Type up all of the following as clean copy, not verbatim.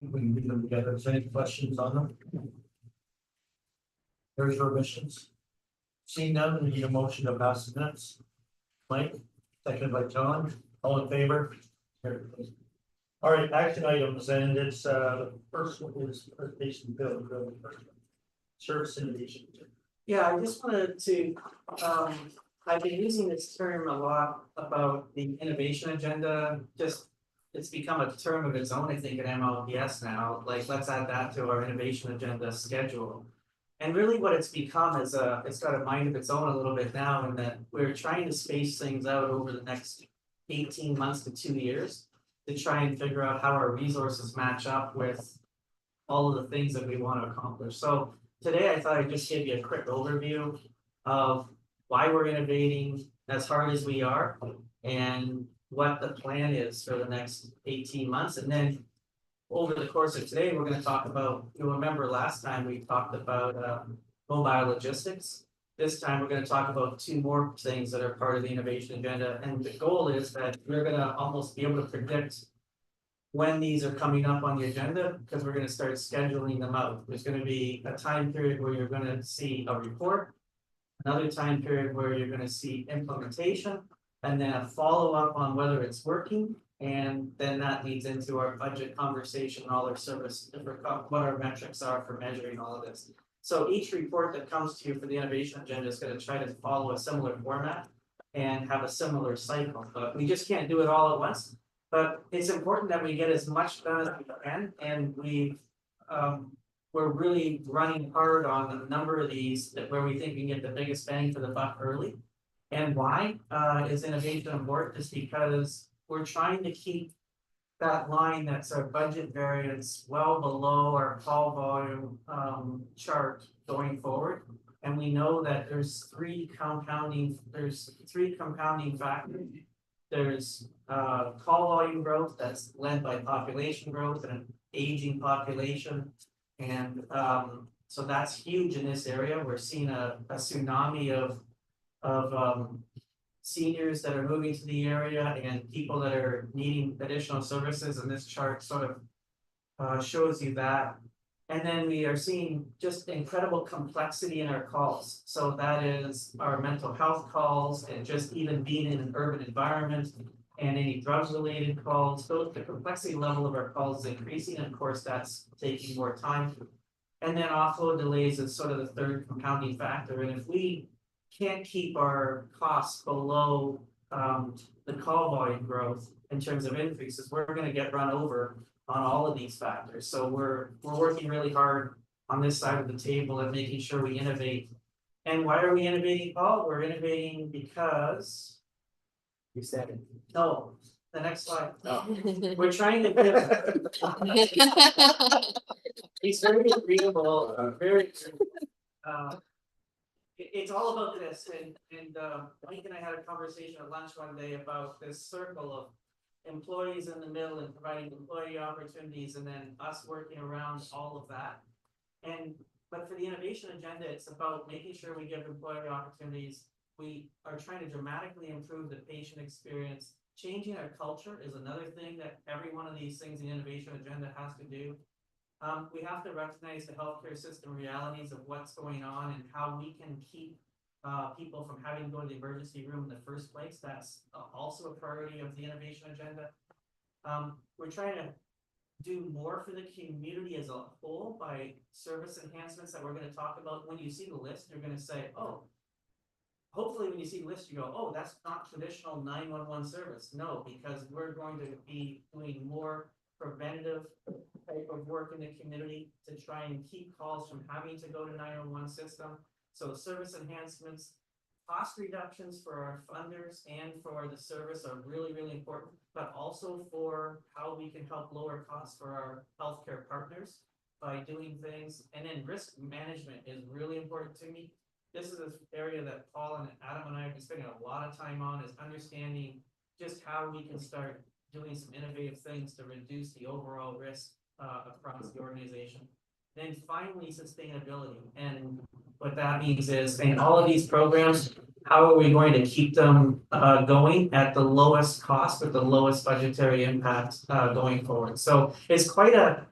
We can read them together. Is there any questions on them? There's your omissions. Seeing none, we need a motion to pass the minutes. Mike, seconded by John, all in favor? Here, please. All right, action items, and it's the first one is presentation bill, service innovation. Yeah, I just wanted to, I've been using this term a lot about the innovation agenda, just. It's become a term of its own, I think, at MLPS now, like, let's add that to our innovation agenda schedule. And really what it's become is it's got a mind of its own a little bit now, in that we're trying to space things out over the next 18 months to 2 years. To try and figure out how our resources match up with all of the things that we want to accomplish. So today I thought I'd just give you a quick overview of why we're innovating as hard as we are and what the plan is for the next 18 months. And then over the course of today, we're going to talk about, you'll remember last time we talked about mobile logistics. This time we're going to talk about 2 more things that are part of the innovation agenda. And the goal is that we're going to almost be able to predict when these are coming up on the agenda, because we're going to start scheduling them out. There's going to be a time period where you're going to see a report, another time period where you're going to see implementation, and then a follow-up on whether it's working. And then that leads into our budget conversation, all our service, what our metrics are for measuring all of this. So each report that comes to you for the innovation agenda is going to try to follow a similar format and have a similar cycle, but we just can't do it all at once. But it's important that we get as much done as we can, and we're really running hard on a number of these where we think we can get the biggest bang for the buck early. And why is innovation important? Is because we're trying to keep that line that's our budget variance well below our call volume chart going forward. And we know that there's three compounding factors. There's call volume growth that's led by population growth and an aging population. And so that's huge in this area. We're seeing a tsunami of seniors that are moving to the area and people that are needing additional services, and this chart sort of shows you that. And then we are seeing just incredible complexity in our calls. So that is our mental health calls, and just even being in an urban environment, and any drugs related calls. So the complexity level of our calls is increasing, and of course that's taking more time. And then offload delays is sort of the third compounding factor. And if we can't keep our costs below the call volume growth in terms of increases, we're going to get run over on all of these factors. So we're working really hard on this side of the table and making sure we innovate. And why are we innovating, Paul? We're innovating because you said it. No, the next slide. Oh. We're trying to get it's very readable, very it's all about this, and Mike and I had a conversation at lunch one day about this circle of employees in the middle and providing employee opportunities, and then us working around all of that. But for the innovation agenda, it's about making sure we give employee opportunities. We are trying to dramatically improve the patient experience. Changing our culture is another thing that every one of these things in the innovation agenda has to do. We have to recognize the healthcare system realities of what's going on and how we can keep people from having to go to the emergency room in the first place. That's also a priority of the innovation agenda. We're trying to do more for the community as a whole by service enhancements that we're going to talk about. When you see the list, you're going to say, oh, hopefully when you see the list, you go, oh, that's not traditional 911 service. No, because we're going to be doing more preventative type of work in the community to try and keep calls from having to go to 911 system. So service enhancements, cost reductions for our funders and for the service are really, really important, but also for how we can help lower costs for our healthcare partners by doing things. And then risk management is really important to me. This is an area that Paul and Adam and I have been spending a lot of time on, is understanding just how we can start doing some innovative things to reduce the overall risk across the organization. Then finally, sustainability. And what that means is, in all of these programs, how are we going to keep them going at the lowest cost with the lowest budgetary impact going forward? So it's quite a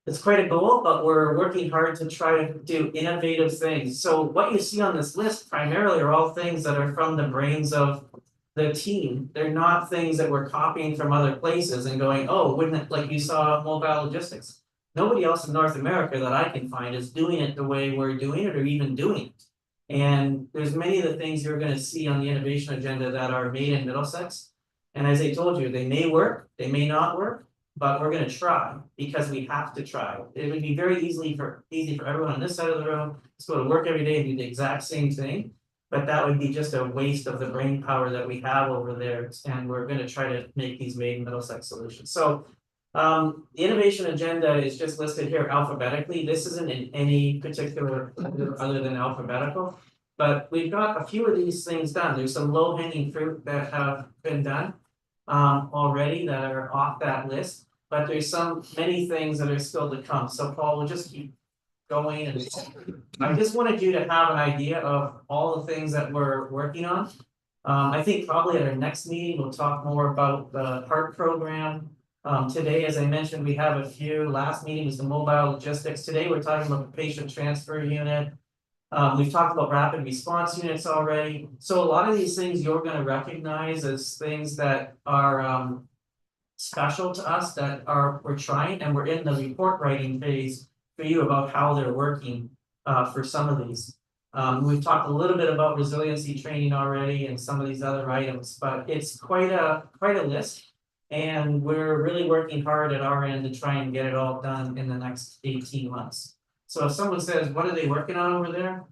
It's quite a goal, but we're working hard to try to do innovative things. So what you see on this list primarily are all things that are from the brains of the team. They're not things that we're copying from other places and going, oh, wouldn't it, like you saw mobile logistics. Nobody else in North America that I can find is doing it the way we're doing it or even doing it. And there's many of the things you're gonna see on the innovation agenda that are made in Middlesex. And as I told you, they may work, they may not work, but we're gonna try because we have to try. It would be very easy for everyone on this side of the room to go to work every day and do the exact same thing. But that would be just a waste of the brain power that we have over there, and we're gonna try to make these made in Middlesex solutions. So the innovation agenda is just listed here alphabetically. This isn't in any particular order other than alphabetical. But we've got a few of these things done. There's some low hanging fruit that have been done already that are off that list. But there's many things that are still to come. So Paul, we'll just keep going. And I just wanted you to have an idea of all the things that we're working on. I think probably at our next meeting, we'll talk more about the HART program. Today, as I mentioned, we have a few. Last meeting was the mobile logistics. Today, we're talking about the patient transfer unit. We've talked about rapid response units already. So a lot of these things you're gonna recognize as things that are special to us that we're trying, and we're in the report writing phase for you about how they're working for some of these. We've talked a little bit about resiliency training already and some of these other items, but it's quite a list. And we're really working hard at our end to try and get it all done in the next 18 months. So if someone says, what are they working on over there?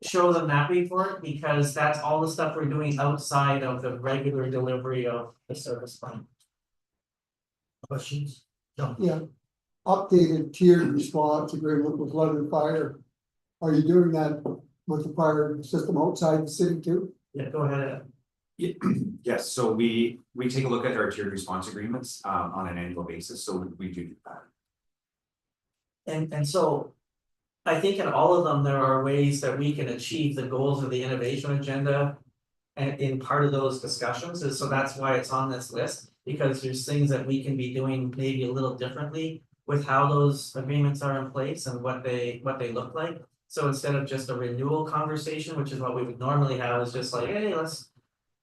Show them that report, because that's all the stuff we're doing outside of the regular delivery of the service plan. Questions? No. Yeah, updated tiered response agreement with London Fire. Are you doing that with the fire system outside the city too? Yeah, go ahead. Yes, so we take a look at our tiered response agreements on an annual basis, so we do that. And so I think in all of them, there are ways that we can achieve the goals of the innovation agenda. And in part of those discussions, is so that's why it's on this list, because there's things that we can be doing maybe a little differently with how those agreements are in place and what they look like. So instead of just a renewal conversation, which is what we would normally have, is just like, hey, let's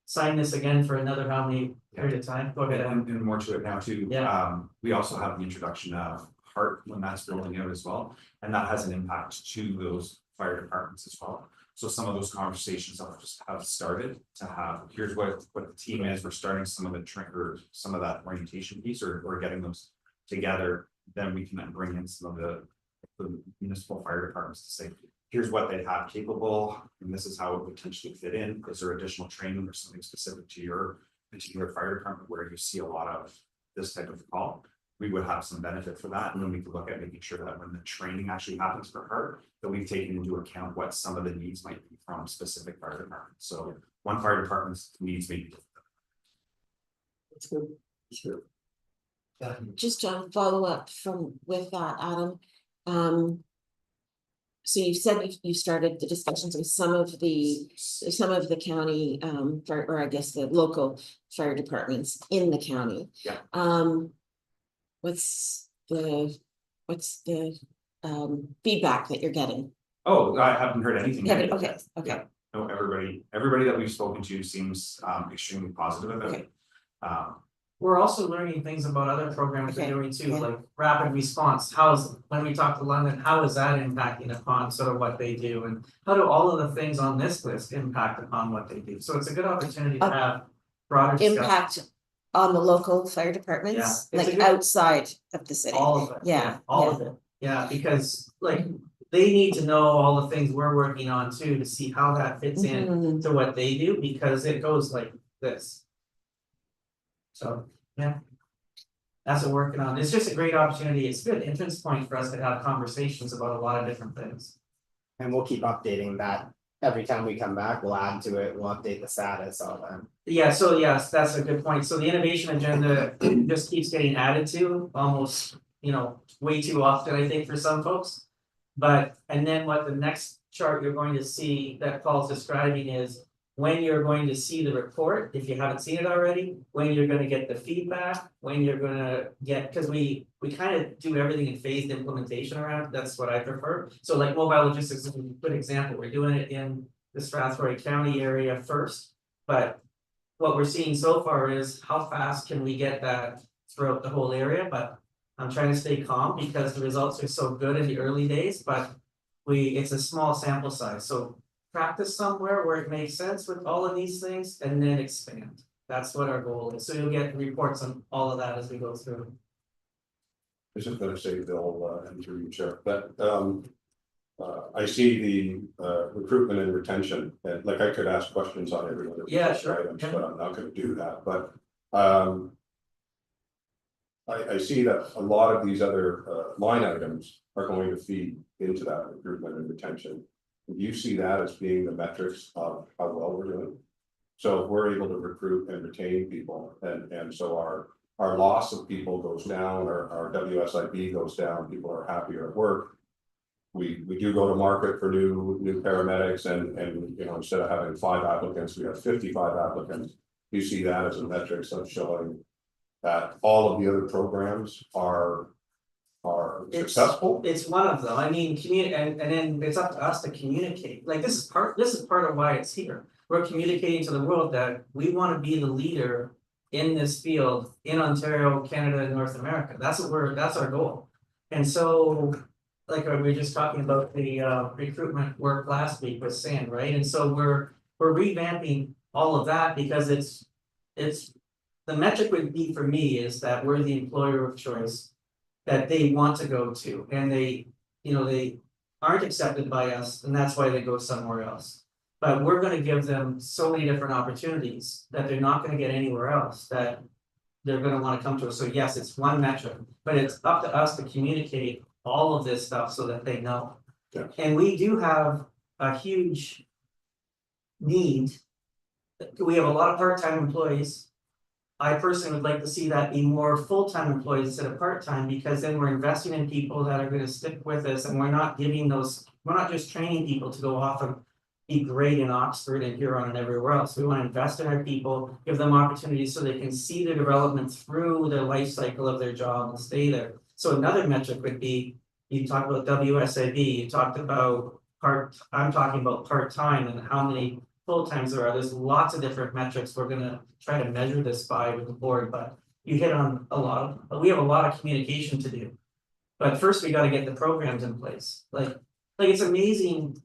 sign this again for another how many period of time. Go ahead. And more to it now too. Yeah. We also have the introduction of HART when that's rolling out as well, and that has an impact to those fire departments as well. So some of those conversations have started to have, here's what the team is, we're starting some of the or some of that orientation piece or getting those together. Then we can then bring in some of the municipal fire departments to say, here's what they have capable, and this is how it would potentially fit in. Is there additional training or something specific to your particular fire department where you see a lot of this type of call? We would have some benefit for that, and then we could look at making sure that when the training actually happens for her, that we've taken into account what some of the needs might be from specific fire departments. So one fire department's needs may be different. That's good. Sure. Just to follow up with that, Adam. So you said you started the discussions with some of the county, or I guess the local fire departments in the county. Yeah. What's the feedback that you're getting? Oh, I haven't heard anything. Yeah, okay. Yeah. No, everybody that we've spoken to seems extremely positive about it. We're also learning things about other programs we're Okay, doing too, yeah. like rapid response. When we talk to London, how is that impacting upon sort of what they do? And how do all of the things on this list impact upon what they do? So it's a good opportunity to have broader discussion. Impact on the local fire departments, Yeah, it's a like good- outside of the city. All of it. Yeah, All of it. Yeah, because like they need to know all the things we're working on too, to see how that fits in Mhm. to what they do, because it goes like this. So, yeah. That's what we're working on. It's just a great opportunity. It's a good entrance point for us to have conversations about a lot of different things. And we'll keep updating that every time we come back. We'll add to it, we'll update the status of them. Yeah, so yes, that's a good point. So the innovation agenda just keeps getting added to almost, way too often, I think, for some folks. And then what the next chart you're going to see that Paul's describing is when you're going to see the report, if you haven't seen it already, when you're gonna get the feedback, when you're gonna get, because we we kind of do everything in phased implementation around, that's what I prefer. So like mobile logistics is a good example, we're doing it in the Strathroy County area first. But what we're seeing so far is how fast can we get that throughout the whole area, but I'm trying to stay calm because the results are so good in the early days, but it's a small sample size, so practice somewhere where it makes sense with all of these things and then expand. That's what our goal is, so you'll get reports on all of that as we go through. I was just gonna say, Bill, and through you, Chair, that, I see the, recruitment and retention, and like I could ask questions on every one of these Yeah, sure. items, but I'm not gonna do that, but, I see that a lot of these other, line items are going to feed into that recruitment and retention. Do you see that as being the metrics of how well we're doing? So if we're able to recruit and retain people, and so our loss of people goes down, our WSIB goes down, people are happier at work. We do go to market for new paramedics and, you know, instead of having 5 applicants, we have 55 applicants. You see that as a metrics of showing that all of the other programs are successful. It's one of them, I mean, and then it's up to us to communicate, like this is part of why it's here. We're communicating to the world that we want to be the leader in this field in Ontario, Canada, and North America. That's our goal. And so, like we were just talking about the recruitment work last week with Sam, right? And so we're revamping all of that because it's the metric would be for me is that we're the employer of choice that they want to go to, and they aren't accepted by us, and that's why they go somewhere else. But we're gonna give them so many different opportunities that they're not gonna get anywhere else, that they're gonna wanna come to us. So yes, it's one metric, but it's up to us to communicate all of this stuff so that they know. Yeah. And we do have a huge need. We have a lot of part-time employees. I personally would like to see that be more full-time employees instead of part-time, because then we're investing in people that are gonna stick with us, and we're not just training people to go off and be great in Oxford and Huron and everywhere else. We want to invest in our people, give them opportunities so they can see the development through the life cycle of their job and stay there. So another metric would be, you talked about WSIB, you talked about I'm talking about part-time and how many full-times there are. There's lots of different metrics we're gonna try to measure this by with the board, but you hit on we have a lot of communication to do. But first we gotta get the programs in place. Like it's amazing.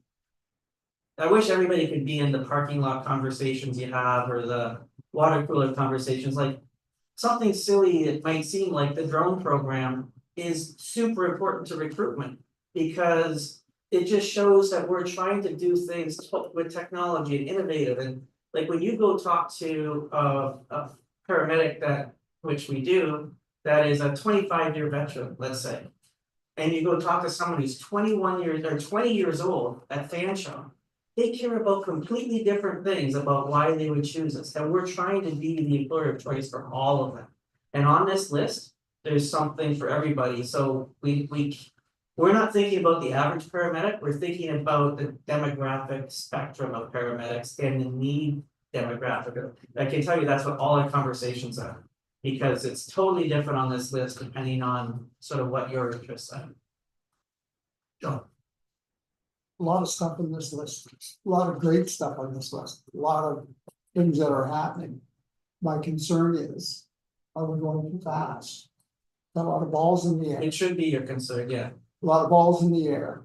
I wish everybody could be in the parking lot conversations you have or the water cooler conversations, like something silly, it might seem like the drone program is super important to recruitment. Because it just shows that we're trying to do things with technology and innovative, and like when you go talk to a paramedic which we do, that is a 25-year veteran, let's say. And you go talk to someone who's 21 years or 20 years old at Fanshawe. They care about completely different things about why they would choose us, and we're trying to be the employer of choice for all of them. And on this list, there's something for everybody, so we're not thinking about the average paramedic, we're thinking about the demographic spectrum of paramedics and the need demographic. I can tell you that's what all our conversations are, because it's totally different on this list depending on sort of what your interests are. John. A lot of stuff in this list, a lot of great stuff on this list, a lot of things that are happening. My concern is, are we going too fast? Got a lot of balls in the air, It should be your concern, yeah. a lot of balls in the air.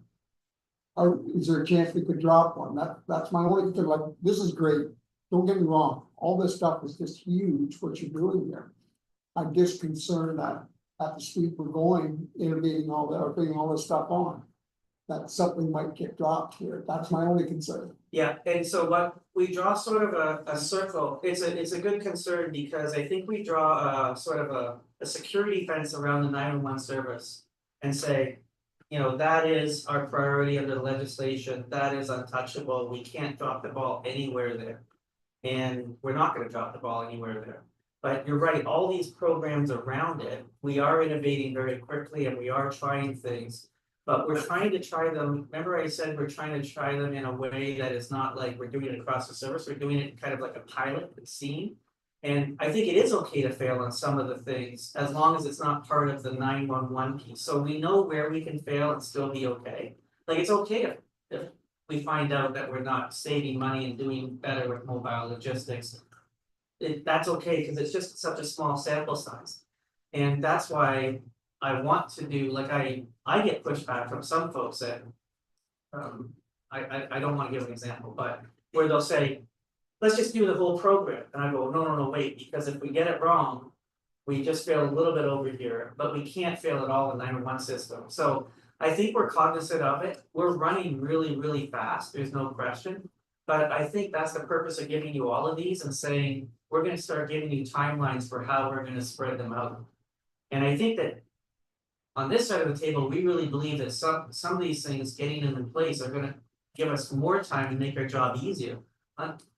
Is there a chance we could drop one? That's my only thing, like, this is great, don't get me wrong, all this stuff is just huge, what you're doing there. I'm just concerned that at the speed we're going, innovating all that, or bringing all this stuff on, that something might get dropped here, that's my only concern. Yeah, and so what we draw sort of a circle, it's a good concern, because I think we draw a sort of a security fence around the 911 service. And say, that is our priority under the legislation, that is untouchable, we can't drop the ball anywhere there. And we're not gonna drop the ball anywhere there. But you're right, all these programs around it, we are innovating very quickly and we are trying things. But we're trying to try them, remember I said we're trying to try them in a way that is not like we're doing it across the service, we're doing it kind of like a pilot scene. And I think it is okay to fail on some of the things, as long as it's not part of the 911 piece, so we know where we can fail and still be okay. Like, it's okay if we find out that we're not saving money and doing better with mobile logistics. That's okay, cause it's just such a small sample size. And that's why I want to do, like, I get pushback from some folks that. I don't wanna give an example, but where they'll say, let's just do the whole program, and I go, no, wait, because if we get it wrong. We just fail a little bit over here, but we can't fail at all in 911 system, so I think we're cognizant of it, we're running really fast, there's no question. But I think that's the purpose of giving you all of these and saying, we're gonna start giving you timelines for how we're gonna spread them out. And I think that. On this side of the table, we really believe that some of these things, getting them in place are gonna give us more time and make our job easier.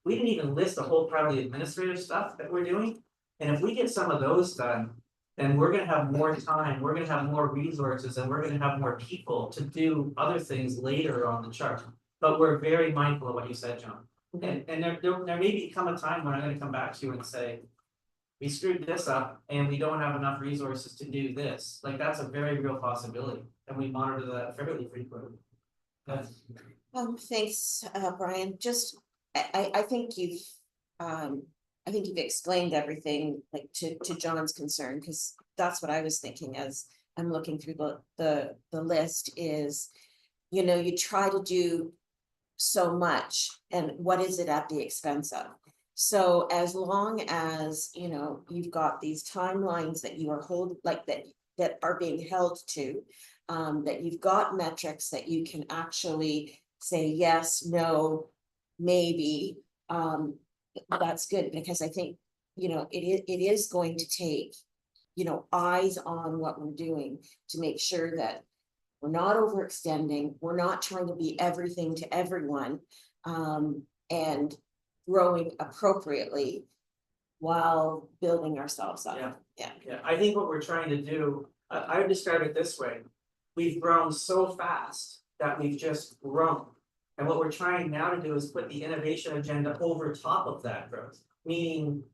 We didn't even list the whole part of the administrative stuff that we're doing, and if we get some of those done. Then we're gonna have more time, we're gonna have more resources, and we're gonna have more people to do other things later on the chart. But we're very mindful of what you said, John, and there may come a time when I'm gonna come back to you and say. We screwed this up and we don't have enough resources to do this, like, that's a very real possibility, and we monitor that fairly frequently. That's. Thanks, Brian, just, I think you've, I think you've explained everything, like, to John's concern, because that's what I was thinking as I'm looking through the list is, you try to do so much, and what is it at the expense of? So as long as, you've got these timelines that you are that are being held to, that you've got metrics that you can actually say yes, no, maybe, that's good, because I think, it is going to take, eyes on what we're doing to make sure that we're not overextending, we're not trying to be everything to everyone, and growing appropriately while building ourselves up. Yeah, I think what we're trying to do, I would describe it this way. We've grown so fast that we've just grown. And what we're trying now to do is put the innovation agenda over top of that growth, meaning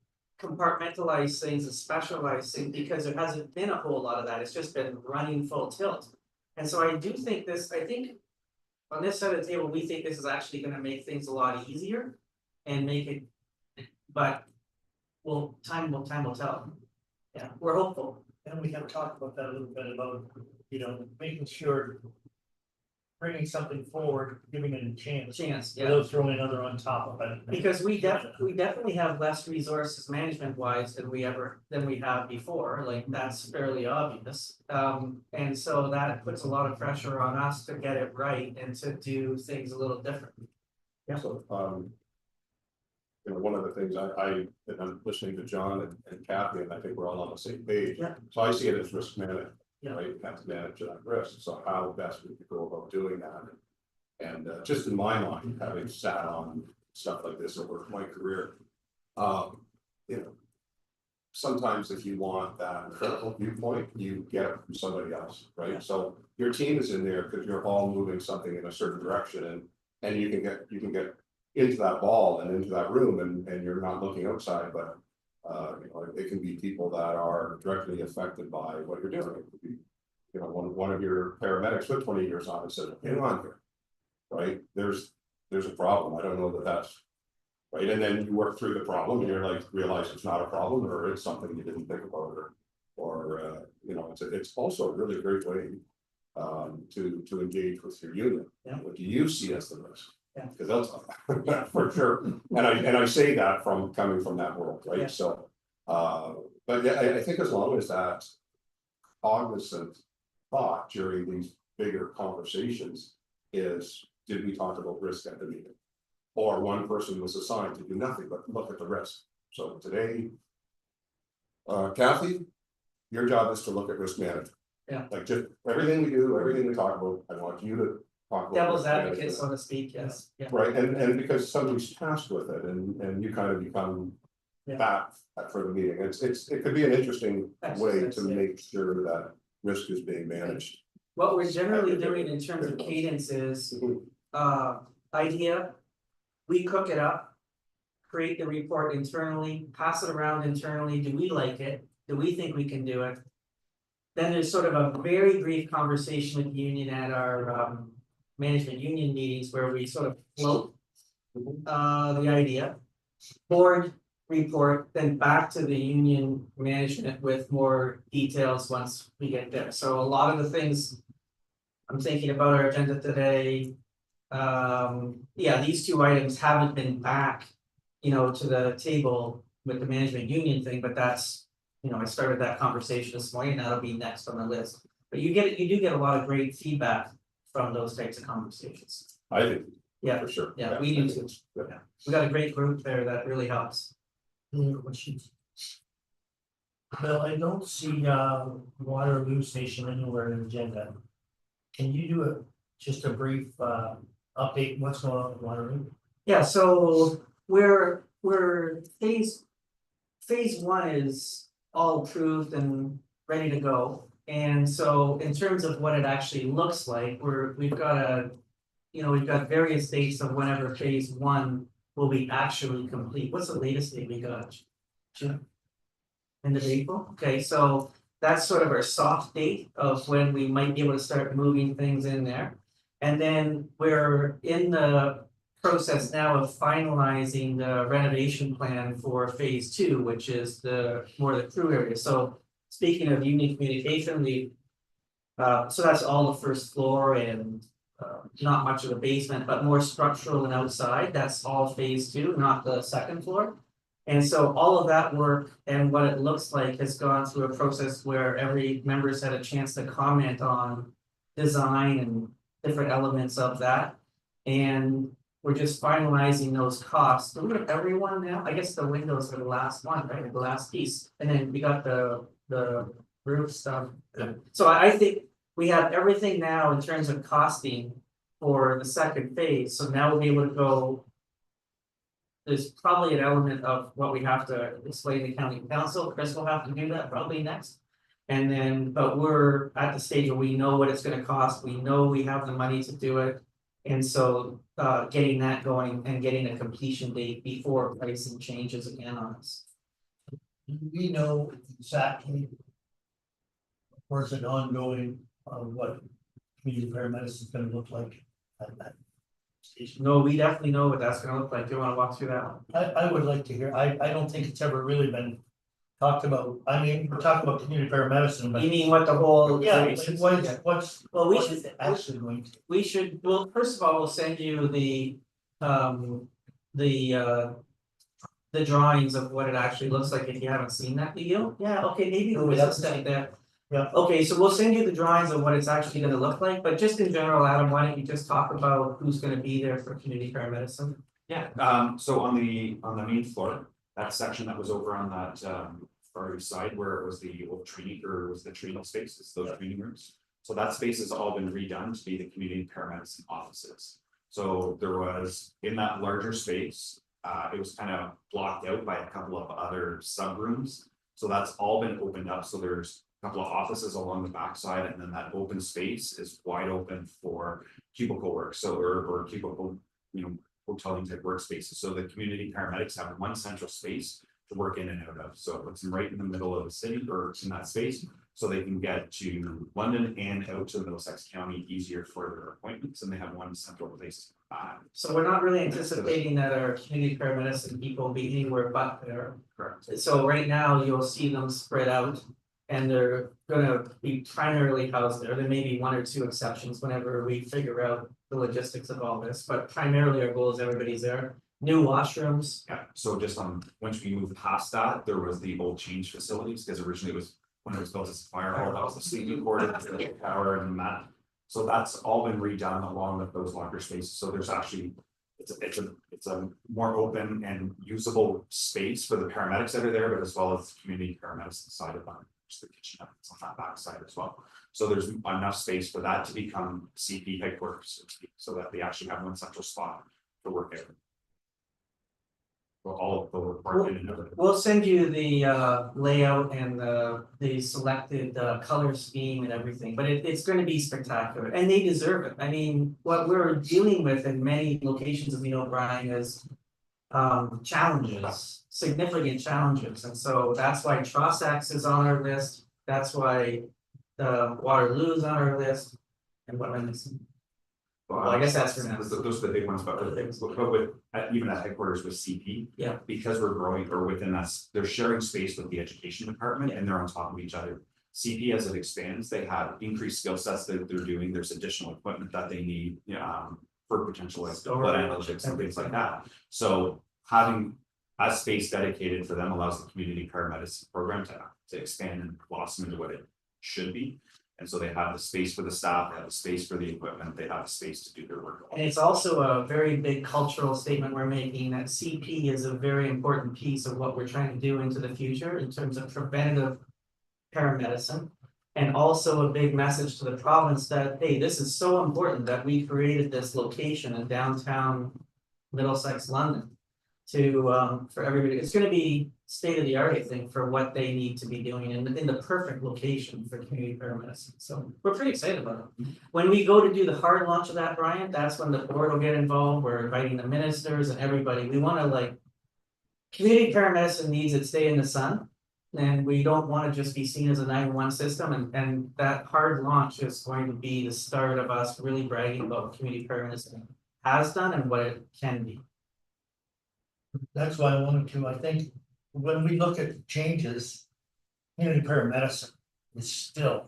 compartmentalize things and specialize things, because there hasn't been a whole lot of that, it's just been running full tilt. And so I do think on this side of the table, we think this is actually gonna make things a lot easier and make it, but time will tell. Yeah, we're hopeful. And we can talk about that a little bit about, making sure. Bringing something forward, giving it a chance, Yeah. without throwing another on top of it. Because we definitely have less resources management wise than we have before, like, that's fairly obvious. And so that puts a lot of pressure on us to get it right and to do things a little differently. Yeah. So, one of the things and I'm listening to John and Kathy, and I think we're all on the same page. Yeah. So I see it as risk management. Yeah. Right, you have to manage that risk, so how best we could go about doing that. And just in my mind, having sat on stuff like this over my career, sometimes if you want that critical viewpoint, you get it from somebody else, right? Yeah. So your team is in there because you're all moving something in a certain direction, and you can get into that ball and into that room, and you're not looking outside, but it can be people that are directly affected by what you're doing. It could be, one of your paramedics with 20 years on it said, hang on here, right? There's a problem. I don't know that that's right. And then you work through the problem and you're like, realize it's not a problem, or it's something you didn't think about, or it's also a really great way to engage with your union. Yeah. What do you see as the risk? Yeah. Because that's for sure, and I say that from coming from that world, right? Yeah. So, but yeah, I think as long as that cognizant thought during these bigger conversations is, did we talk about risk at the meeting? Or one person was assigned to do nothing but look at the risk. So today, Kathy, your job is to look at risk management. Yeah. Like, just everything we do, everything we talk about, I want you to talk about. Devil's risk advocate, management. so to speak, yes. Yeah. Right, and because somebody's tasked with it, and you kind of become that for the meeting, it could be an interesting way to make sure that risk is being managed. What we're generally doing in terms of cadence is, idea, we cook it up. create the report internally, pass it around internally, do we like it? Do we think we can do it? Then there's sort of a very brief conversation with the union at our management union meetings where we sort of float the idea. Board report, then back to the union management with more details once we get there. So a lot of the things I'm thinking about our agenda today. Yeah, these two items haven't been back, to the table with the management union thing, but that's. I started that conversation this morning, that'll be next on the list. But you do get a lot of great feedback from those types of conversations. I think, Yeah, for sure. yeah, we do too. Yeah. We got a great group there that really helps. Any other questions? Bill, I don't see Waterloo Station anywhere in the agenda. Can you do just a brief update, what's going on with Waterloo? Yeah, so we're phase one is all approved and ready to go. And so in terms of what it actually looks like, we've got various dates of whenever phase one will be actually complete. What's the latest date we got? June? End of April? Okay, so that's sort of our soft date of when we might be able to start moving things in there. And then we're in the process now of finalizing the renovation plan for phase two, which is more the crew area. So speaking of union communication, so that's all the first floor and not much of the basement, but more structural and outside. That's all phase two, not the second floor. And so all of that work and what it looks like has gone through a process where every member's had a chance to comment on design and different elements of that. And we're just finalizing those costs. Do we have everyone now? I guess the windows are the last one, right? The last piece. And then we got the roof stuff. So I think we have everything now in terms of costing for the second phase. So now we'll be able to go. There's probably an element of what we have to explain to county council. Chris will have to do that probably next. And then, but we're at the stage where we know what it's gonna cost. We know we have the money to do it. And so getting that going and getting a completion date before pricing changes again on us. Do we know exactly? Or is it ongoing, what community paramedicine is gonna look like at that station? No, we definitely know what that's gonna look like. Do you wanna walk through that one? I would like to hear, I don't think it's ever really been talked about, I mean, we're talking about community paramedicine, but. You mean what the whole? Yeah, like, what's, Well, we what should, is it actually going to? we should, well, first of all, we'll send you the drawings of what it actually looks like if you haven't seen that video. Yeah, okay, maybe No, we'll we just haven't step there. Yeah. Okay, so we'll send you the drawings of what it's actually gonna look like, but just in general, Adam, why don't you just talk about who's gonna be there for community paramedicine? Yeah, so on the main floor, that section that was over on that far east side where it was the old training or was the training spaces, those training rooms. So that space has all been redone to be the community paramedicine offices. So there was in that larger space, it was kind of blocked out by a couple of other sub rooms. So that's all been opened up. So there's a couple of offices along the backside, and then that open space is wide open for cubicle work. So or cubicle, hoteling type workspaces. So the community paramedics have one central space to work in and out of. So it's right in the middle of the city or in that space. So they can get to London and out to Middlesex County easier for their appointments, and they have one central place. So we're not really anticipating that our community paramedicine people will be anywhere but there. Correct. So right now, you'll see them spread out. And they're gonna be primarily housed there. There may be one or two exceptions whenever we figure out the logistics of all this, but primarily our goal is everybody's there. New washrooms. Yeah, so just once we moved past that, there was the old change facilities, because originally it was, when it was built as a fire hall, that was the sleeping quarters, the tower and that. So that's all been redone along with those locker spaces, so there's actually, it's a more open and usable space for the paramedics that are there, but as well as the community paramedicine side of them. The kitchen up on that back side as well. So there's enough space for that to become CP headquarters, so that they actually have one central spot to work out. For all of the work in and out of it. We'll send you the layout and the selected color scheme and everything, but it's gonna be spectacular and they deserve it. I mean, what we're dealing with in many locations, as we know, Brian, is challenges, significant challenges, and so that's why Trossachs is on our list, that's why. Waterloo's on our list, and what am I missing? Well, I guess that's for now. Those are the big ones, but with, even at headquarters with CP. Yeah. Because we're growing or within us, they're sharing space with the education department and they're on top of each other. CP as it expands, they have increased skill sets that they're doing, there's additional equipment that they need, for potential like blood analytics and things like that. So having a space dedicated for them allows the community paramedicine program to expand and blossom into what it should be. And so they have the space for the staff, they have the space for the equipment, they have the space to do their work. And it's also a very big cultural statement we're making, that CP is a very important piece of what we're trying to do into the future in terms of preventative paramedicine. And also a big message to the province that, hey, this is so important that we created this location in downtown Middlesex-London to, for everybody. It's gonna be state of the art, I think, for what they need to be doing in the perfect location for community paramedicine. So we're pretty excited about it. When we go to do the hard launch of that, Brian, that's when the board will get involved. We're inviting the ministers and everybody. We wanna community paramedicine needs its day in the sun. And we don't wanna just be seen as a 911 system, and that hard launch is going to be the start of us really bragging about what community paramedicine has done and what it can be. That's why I wanted to, I think, when we look at changes. Community paramedicine is still.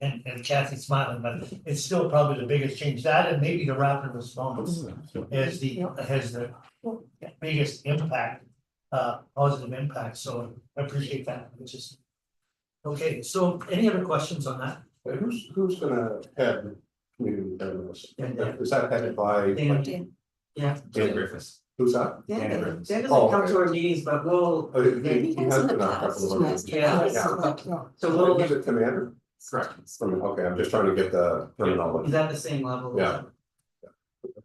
And Kathy's smiling, but it's still probably the biggest change, that and maybe the rapid response has the biggest impact. Positive impact, so I appreciate that, it's just. Okay, so any other questions on that? Who's gonna head community paramedicine? Yeah. Is that headed by? Dan, yeah. Dan Griffiths. Who's that? Yeah, Dan doesn't Oh, come okay. to our meetings, but we'll, Oh, he has has in the been on a past, couple of yes. them. yeah, Yeah. so we'll, He's a commander? Correct. Okay, I'm just trying to get the terminology. he's at the same level. Yeah.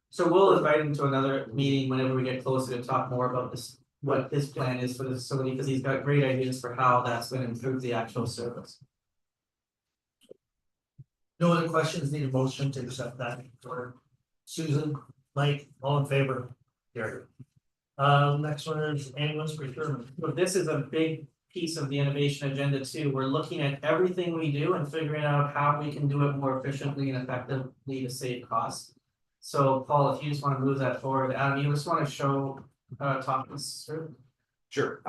So we'll invite him to another meeting whenever we get closer to talk more about this, what his plan is for the facility, because he's got great ideas for how that's gonna improve the actual service. No other questions, need a motion to accept that for Susan, Mike, all in favor? Here. Next one is ambulance procurement. So this is a big piece of the innovation agenda too. We're looking at everything we do and figuring out how we can do it more efficiently and effectively to save costs. So Paul, if you just want to move that forward, Adam, you just want to show, talk us through. Sure,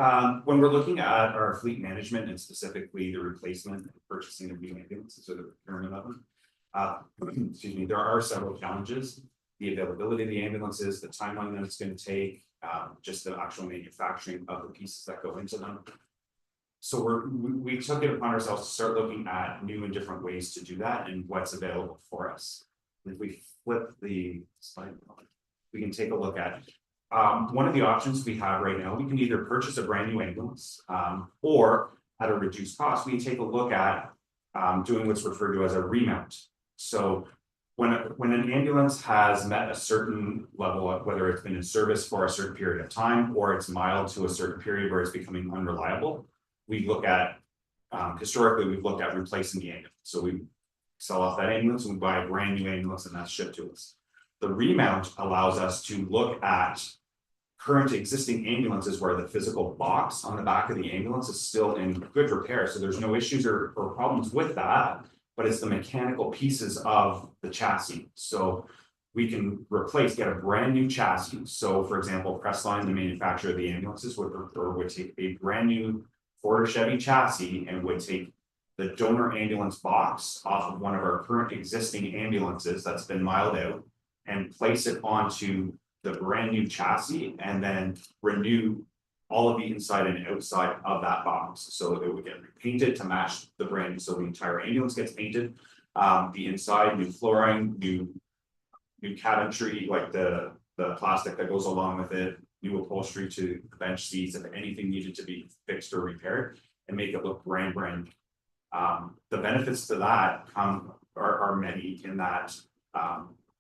when we're looking at our fleet management and specifically the replacement and purchasing of new ambulances or the procurement of them. Excuse me, there are several challenges. The availability of the ambulances, the timeline that it's going to take, just the actual manufacturing of the pieces that go into them. So we took it upon ourselves to start looking at new and different ways to do that and what's available for us. If we flip the slide, we can take a look at one of the options we have right now. We can either purchase a brand new ambulance or at a reduced cost, we can take a look at doing what's referred to as a remount. So when an ambulance has met a certain level of whether it's been in service for a certain period of time or it's mild to a certain period where it's becoming unreliable, we look at historically we've looked at replacing the ambulance. So we sell off that ambulance and we buy a brand new ambulance and that's shipped to us. The remount allows us to look at current existing ambulances where the physical box on the back of the ambulance is still in good repair. So there's no issues or problems with that, but it's the mechanical pieces of the chassis. So we can get a brand new chassis. So for example, Crestline, the manufacturer of the ambulances would take a brand new Ford or Chevy chassis and would take the donor ambulance box off of one of our current existing ambulances that's been miled out and place it onto the brand new chassis and then renew all of the inside and outside of that box. So it would get repainted to match the brand new. So the entire ambulance gets painted. The inside, new flooring, new cabinetry, like the plastic that goes along with it, new upholstery to the bench seats, if anything needed to be fixed or repaired, and make it look brand new. The benefits to that are many in that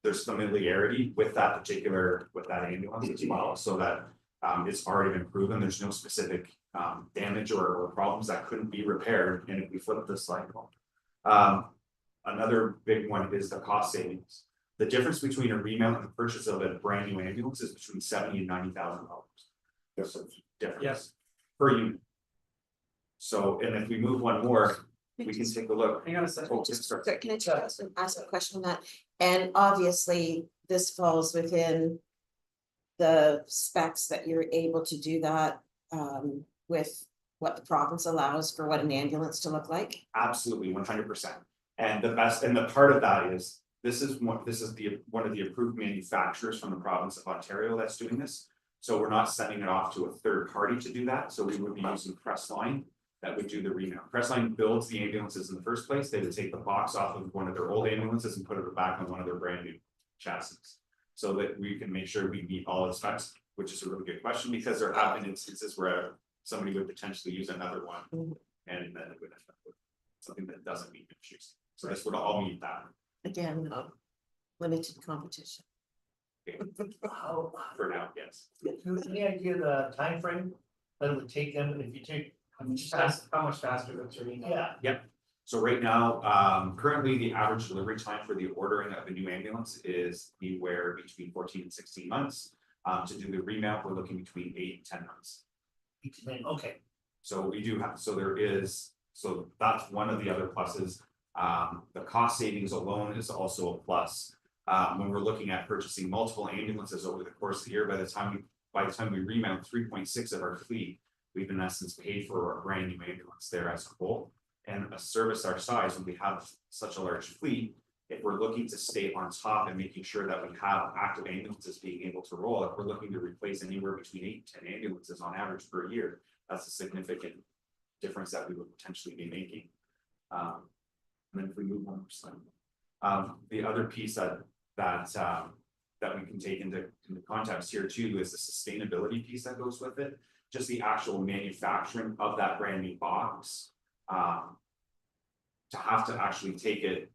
there's familiarity with that ambulance as well, so that it's already been proven there's no specific damage or problems that couldn't be repaired. And if we flip this slide, another big one is the cost savings. The difference between a remount and the purchase of a brand new ambulance is between $70,000 and $90,000. Yes, Difference. Yes. Per unit. So, and if we move one more, we can take a look. Hang on a second. Oh, just start. So can I just ask a question on that? And obviously, this falls within the specs that you're able to do that with what the province allows for what an ambulance to look like. Absolutely, 100%. And the best, and the part of that is, this is one of the approved manufacturers from the province of Ontario that's doing this. So we're not sending it off to a third party to do that, so we would be using Crestline that would do the remount. Crestline builds the ambulances in the first place. They would take the box off of one of their old ambulances and put it back on one of their brand new chassis. So that we can make sure we meet all the specs, which is a really good question, because there have been instances where somebody would potentially use another one. And then it would end up with something that doesn't meet the issues. So this would all meet that. Again, limited competition. For now, yes. Any idea the timeframe that it would take them if you take? How much faster the Torino? Yeah, So right now, currently the average delivery time for the ordering of a new ambulance is anywhere between 14 and 16 months. To do the remount, we're looking between 8 and 10 months. okay, So we do have, so there is, so that's one of the other pluses. The cost savings alone is also a plus. When we're looking at purchasing multiple ambulances over the course of the year, by the time we remount 3.6 of our fleet, we've in essence paid for a brand new ambulance there as a whole. And a service our size, when we have such a large fleet, if we're looking to stay on top and making sure that we have active ambulances being able to roll, if we're looking to replace anywhere between 8 and 10 ambulances on average per year, that's a significant difference that we would potentially be making. And then if we move on, the other piece that we can take into context here too is the sustainability piece that goes with it. Just the actual manufacturing of that brand new box. To have to actually take it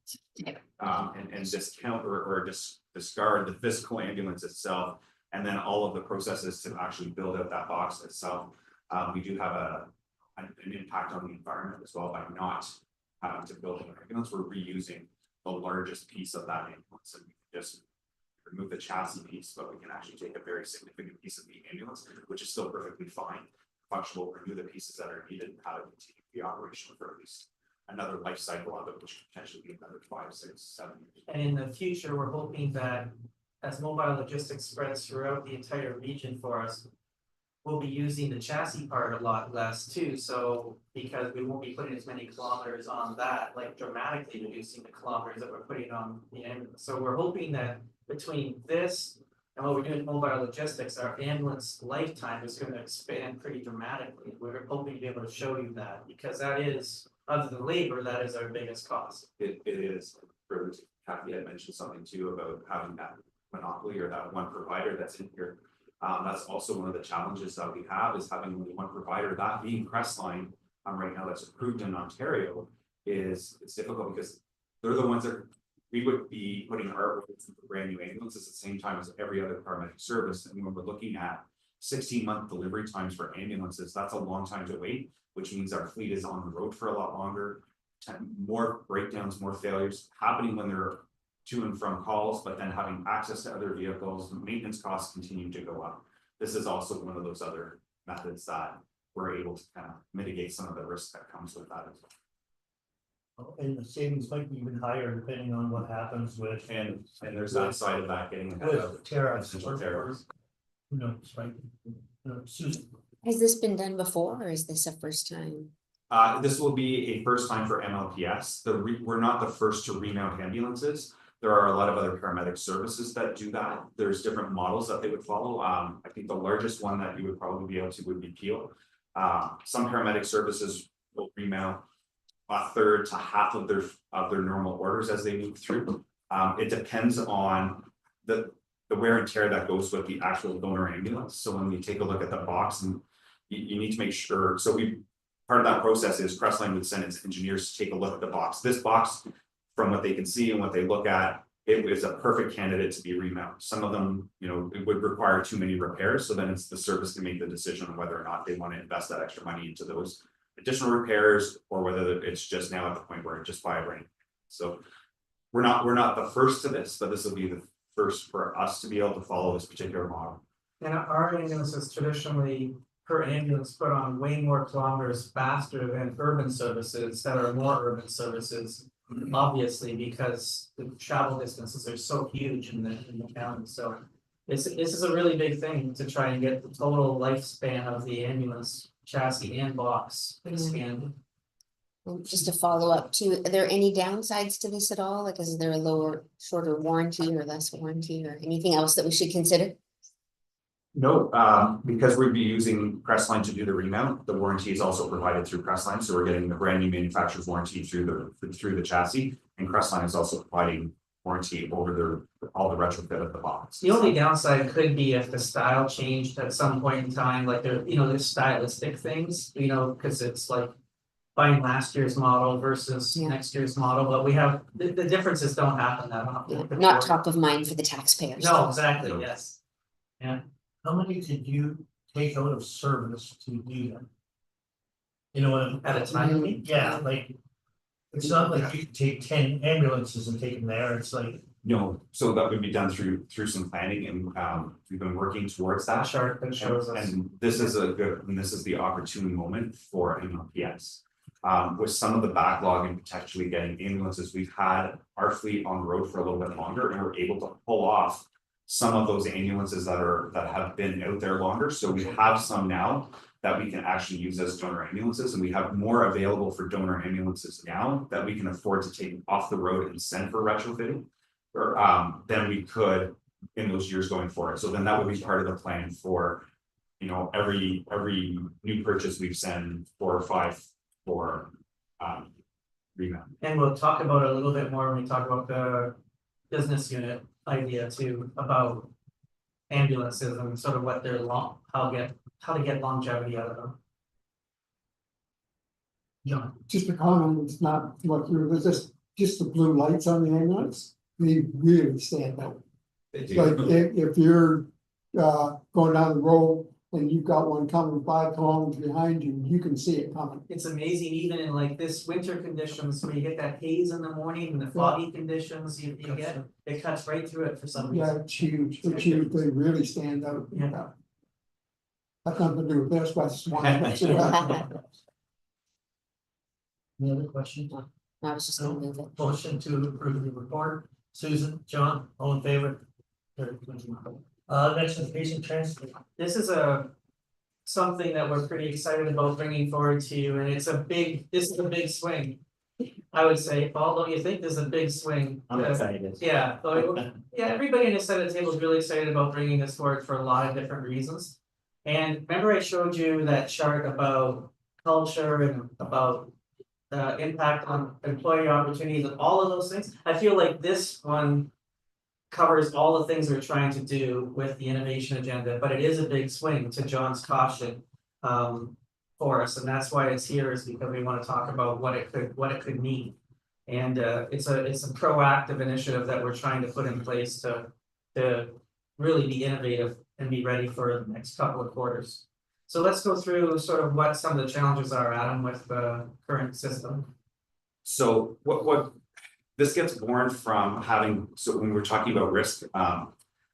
and discount or discard the physical ambulance itself, and then all of the processes to actually build out that box itself. We do have an impact on the environment as well by not having to build an ambulance. We're reusing the largest piece of that ambulance, and we can just remove the chassis piece, but we can actually take a very significant piece of the ambulance, which is still perfectly fine, functional, remove the pieces that are needed, and how to continue the operation for at least another life cycle of it, which could potentially be another 5, 6, 7 years. And in the future, we're hoping that as mobile logistics spreads throughout the entire region for us, we'll be using the chassis part a lot less too, so because we won't be putting as many kilometers on that, like dramatically reducing the kilometers that we're putting on the ambulance. So we're hoping that between this and what we're doing with mobile logistics, our ambulance lifetime is going to expand pretty dramatically. We're hoping to be able to show you that, because that is, other than labor, that is our biggest cost. It is, Kathy had mentioned something too about having that monopoly or that one provider that's in here. That's also one of the challenges that we have, is having only one provider, that being Crestline, right now that's approved in Ontario. It's difficult because they're the ones that we would be putting our orders for brand new ambulances at the same time as every other paramedic service. And when we're looking at 16-month delivery times for ambulances, that's a long time to wait, which means our fleet is on the road for a lot longer. More breakdowns, more failures happening when they're to and from calls, but then having access to other vehicles, maintenance costs continue to go up. This is also one of those other methods that we're able to kind of mitigate some of the risk that comes with that as well. and the savings might be even higher depending on what happens with. And there's that side of that getting ahead of With tariffs. potential tariffs. Who knows, right? Susan, Has this been done before, or is this a first time? This will be a first time for MLPS. We're not the first to remount ambulances. There are a lot of other paramedic services that do that. There's different models that they would follow. I think the largest one that you would probably be able to would be Peel. Some paramedic services will remount a third to half of their normal orders as they move through. It depends on the wear and tear that goes with the actual donor ambulance. So when we take a look at the box, and you need to make sure, part of that process is Crestline would send its engineers to take a look at the box. This box, from what they can see and what they look at, it is a perfect candidate to be remounted. Some of them, it would require too many repairs. So then it's the service to make the decision on whether or not they want to invest that extra money into those additional repairs, or whether it's just now at the point where just buy a brand. So we're not the first to this, but this will be the first for us to be able to follow this particular model. And our ambulances traditionally, per ambulance, put on way more kilometers faster than urban services that are more urban services. Obviously, because the travel distances are so huge in the county, so. This is a really big thing to try and get the total lifespan of the ambulance chassis and box expanded. Just a follow up too, are there any downsides to this at all? Like, is there a lower, shorter warranty or less warranty or anything else that we should consider? No, because we'd be using Crestline to do the remount, the warranty is also provided through Crestline, so we're getting the brand new manufacturer's warranty through the chassis. And Crestline is also providing warranty over all the retrofit of the box. The only downside could be if the style changed at some point in time, like there's stylistic things, because it's like. Buying last year's model versus Yeah. next year's model, but we have, the differences don't happen that often. Not top of mind for the taxpayers. No, exactly, No. yes. How many could you take out of service to do that? You know what? At a time. Yeah, like. It's not like you can take 10 ambulances and take them there, it's like, No, so that would be done through some planning and we've been working towards That that. chart that shows us. And this is the opportune moment for MLPS. With some of the backlog and potentially getting ambulances, we've had our fleet on the road for a little bit longer and we're able to pull off some of those ambulances that have been out there longer. So we have some now that we can actually use as donor ambulances, and we have more available for donor ambulances now that we can afford to take off the road and send for retrofitting. Or than we could in those years going forward. So then that would be part of the plan for, every new purchase we've sent 4 or 5 for remount. And we'll talk about it a little bit more when we talk about the business unit idea too, about ambulances and sort of what they're how to get longevity out of them. yeah, Just a comment, it's not what you're, there's just the blue lights on the ambulance, they really stand out. Like if you're going down the road and you've got one coming 5 kilometers behind you, you can see it coming. It's amazing, even in like this winter conditions where you get that haze in the morning and the foggy conditions you get, it cuts right through it for some Yeah, reason. it's huge, they really stand out. Yeah. That's nothing to do with this, but I just wanted to mention that. any other questions? I was just gonna move it. Motion to approve the report, Susan, John, all in favor? Next is patient transfer. This is something that we're pretty excited about bringing forward to you, and this is a big swing. I would say, Paul, don't you think this is a big swing? I'm excited. Yeah, everybody in the Senate table is really excited about bringing this forward for a lot of different reasons. And remember I showed you that chart about culture and about the impact on employee opportunities and all of those things? I feel like this one covers all the things we're trying to do with the innovation agenda, but it is a big swing to John's caution for us, and that's why it's here, is because we want to talk about what it could mean. And it's a proactive initiative that we're trying to put in place to really be innovative and be ready for the next couple of quarters. So let's go through sort of what some of the challenges are, Adam, with the current system. So what this gets born from having, so when we're talking about risk,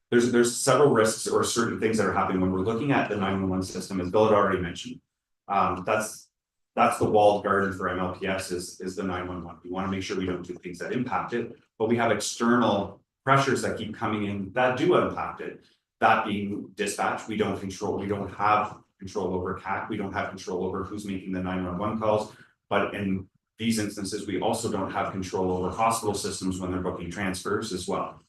there's several risks or certain things that are happening when we're looking at the 911 system, as Bill had already mentioned. That's the walled garden for MLPS is the 911. We want to make sure we don't do things that impact it, but we have external pressures that keep coming in that do impact it. That being dispatch, we don't have control over CAC, we don't have control over who's making the 911 calls, but in these instances, we also don't have control over hospital systems when they're booking transfers as well.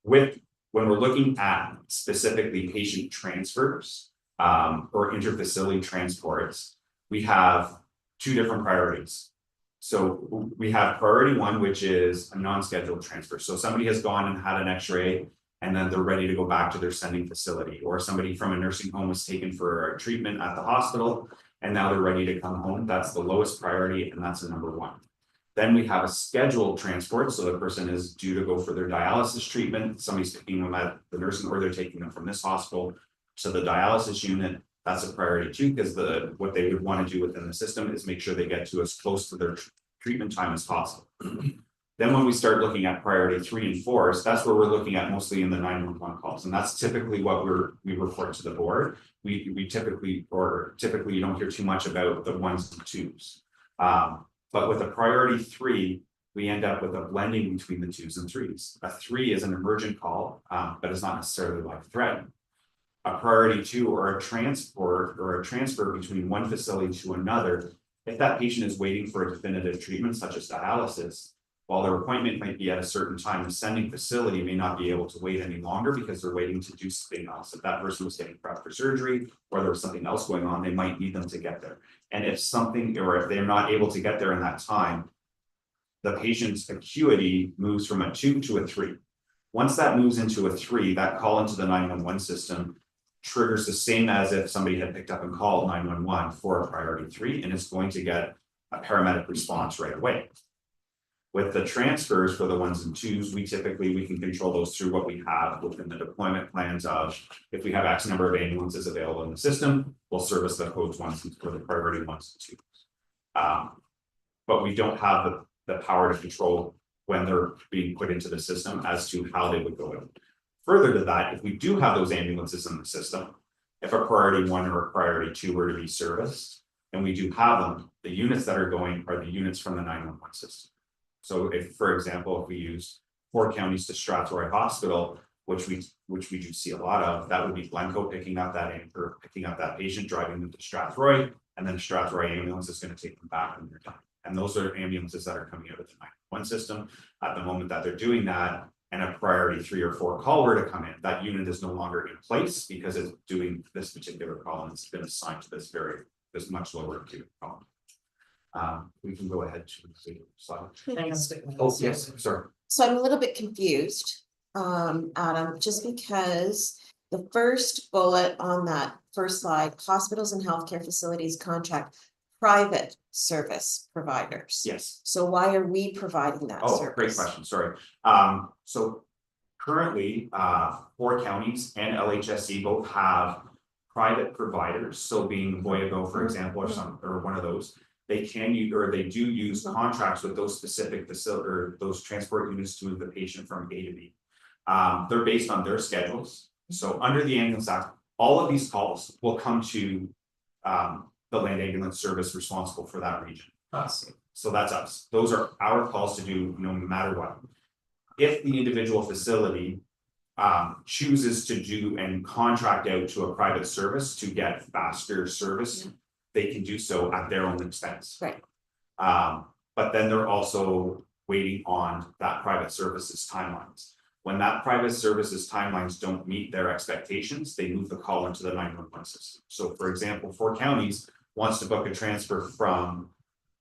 When we're looking at specifically patient transfers or interfacility transports, we have 2 different priorities. So we have priority 1, which is a non-scheduled transfer. So somebody has gone and had an X-ray and then they're ready to go back to their sending facility, or somebody from a nursing home was taken for treatment at the hospital and now they're ready to come home. That's the lowest priority, and that's the number 1. Then we have a scheduled transport, so the person is due to go for their dialysis treatment. Somebody's picking them at the nursing, or they're taking them from this hospital to the dialysis unit. That's a priority 2, because what they would want to do within the system is make sure they get to as close to their treatment time as possible. Then when we start looking at priority 3 and 4, that's where we're looking at mostly in the 911 calls, and that's typically what we report to the board. We typically you don't hear too much about the 1s and 2s. But with a priority 3, we end up with a blending between the 2s and 3s. A 3 is an emergent call, but it's not necessarily life threatening. A priority 2 or a transport or a transfer between one facility to another, if that patient is waiting for a definitive treatment such as dialysis, while their appointment might be at a certain time, the sending facility may not be able to wait any longer because they're waiting to do something else. If that person was getting prepped for surgery or there was something else going on, they might need them to get there. And if something, or if they're not able to get there in that time, the patient's acuity moves from a 2 to a 3. Once that moves into a 3, that call into the 911 system triggers the same as if somebody had picked up and called 911 for a priority 3, and it's going to get a paramedic response right away. With the transfers for the 1s and 2s, we can control those through what we have within the deployment plans of, if we have X number of ambulances available in the system, we'll service the codes 1s for the priority 1s and 2s. But we don't have the power to control when they're being put into the system as to how they would go out. Further to that, if we do have those ambulances in the system, if a priority 1 or a priority 2 were to be serviced, and we do have them, the units that are going are the units from the 911 system. So if, for example, if we use 4 counties to Strathroy Hospital, which we do see a lot of, that would be Glencoe picking up that patient, driving them to Strathroy, and then Strathroy ambulance is going to take them back when they're done. And those are ambulances that are coming out of the 911 system. At the moment that they're doing that, and a priority 3 or 4 call were to come in, that unit is no longer in place because it's doing this particular call and it's been assigned to this much lower acuity call. We can go ahead to the slide. Oh, yes, sorry. So I'm a little bit confused, Adam, just because the first bullet on that first slide, hospitals and healthcare facilities contract private service providers. Yes. So why are we providing that service? Oh, great question, sorry. So currently, 4 counties and LHSC both have private providers. So being Voyago, for example, or one of those, they can use, or they do use contracts with those specific facility or those transport units to move the patient from A to B. They're based on their schedules. So under the Ambulance Act, all of these calls will come to the land ambulance service responsible for that region. Us. So that's us. Those are our calls to do no matter what. If the individual facility chooses to do and contract out to a private service to get faster service, they can do so at their own expense. Right. But then they're also waiting on that private service's timelines. When that private service's timelines don't meet their expectations, they move the call into the 911 system. So for example, 4 counties wants to book a transfer from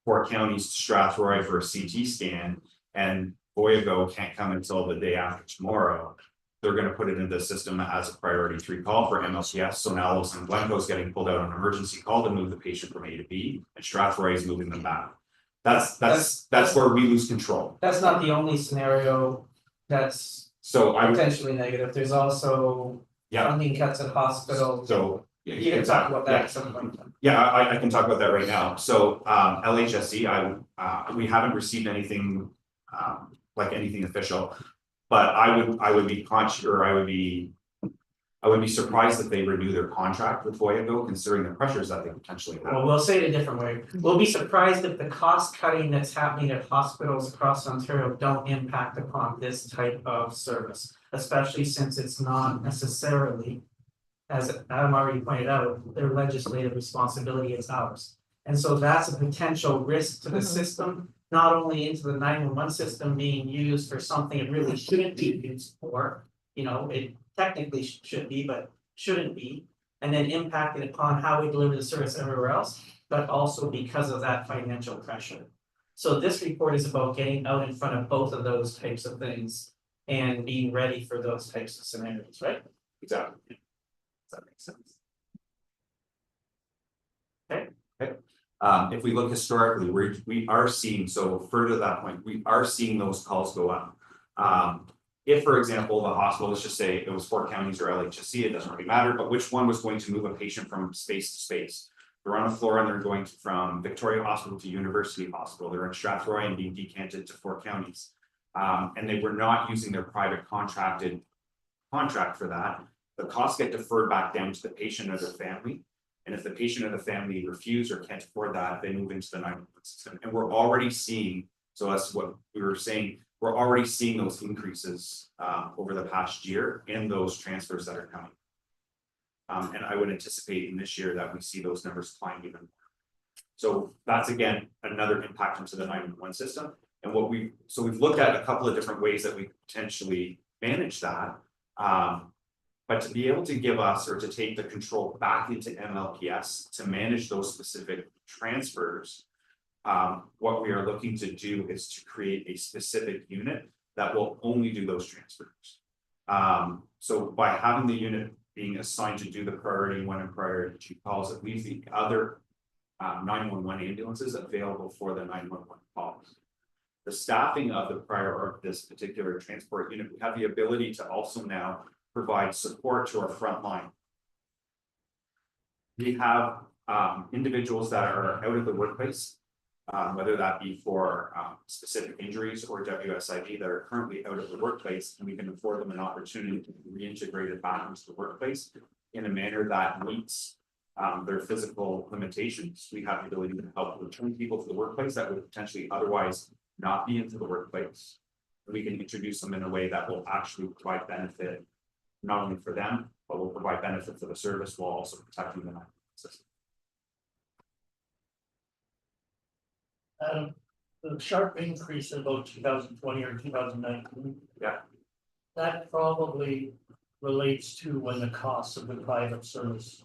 4 counties to Strathroy for a CT scan, and Voyago can't come until the day after tomorrow. They're going to put it into the system as a priority 3 call for MLCS. So now all of a sudden Glencoe is getting pulled out on an emergency call to move the patient from A to B, and Strathroy is moving them back. That's where we lose control. That's not the only scenario that's So I would, potentially negative. There's also funding cuts at hospitals. so You can talk about that at some point. Yeah, I can talk about that right now. So LHSC, we haven't received anything like anything official, but I would be conscious, or I would be surprised if they renew their contract with Voyago, considering the pressures that they potentially have. Well, we'll say it a different way. We'll be surprised if the cost cutting that's happening at hospitals across Ontario don't impact upon this type of service, especially since it's not necessarily, as Adam already pointed out, their legislative responsibility is ours. And so that's a potential risk to the system, not only into the 911 system being used for something it really shouldn't be used for. You know, it technically should be, but shouldn't be, and then impacted upon how we deliver the service everywhere else, but also because of that financial pressure. So this report is about getting out in front of both of those types of things and being ready for those types of scenarios, right? Exactly. Does that make sense? Okay. If we look historically, we are seeing, so further to that point, we are seeing those calls go up. If, for example, the hospital, let's just say it was 4 counties or LHSC, it doesn't really matter, but which one was going to move a patient from space to space? They're on a floor and they're going from Victoria Hospital to University Hospital. They're in Strathroy and being decanted to 4 counties. and they were not using their private contract for that, the costs get deferred back down to the patient or their family. And if the patient or the family refuse or can't afford that, they move into the 911 system. And we're already seeing, so that's what we were saying, we're already seeing those increases over the past year in those transfers that are coming. And I would anticipate in this year that we see those numbers climb even more. So that's again, another impact into the 911 system. And we've looked at a couple of different ways that we potentially manage that. But to be able to give us or to take the control back into MLPS to manage those specific transfers, what we are looking to do is to create a specific unit that will only do those transfers. So by having the unit being assigned to do the priority 1 and priority 2 calls, it leaves the other 911 ambulances available for the 911 calls. The staffing of this particular transport unit, we have the ability to also now provide support to our front line. We have individuals that are out of the workplace, whether that be for specific injuries or WSIB that are currently out of the workplace, and we can afford them an opportunity to be reintegrated back into the workplace in a manner that meets their physical limitations. We have the ability to help return people to the workplace that would potentially otherwise not be into the workplace. We can introduce them in a way that will actually provide benefit not only for them, but will provide benefit for the service while also protecting the system. The sharp increase in about 2020 or 2019. Yeah. That probably relates to when the cost of the private service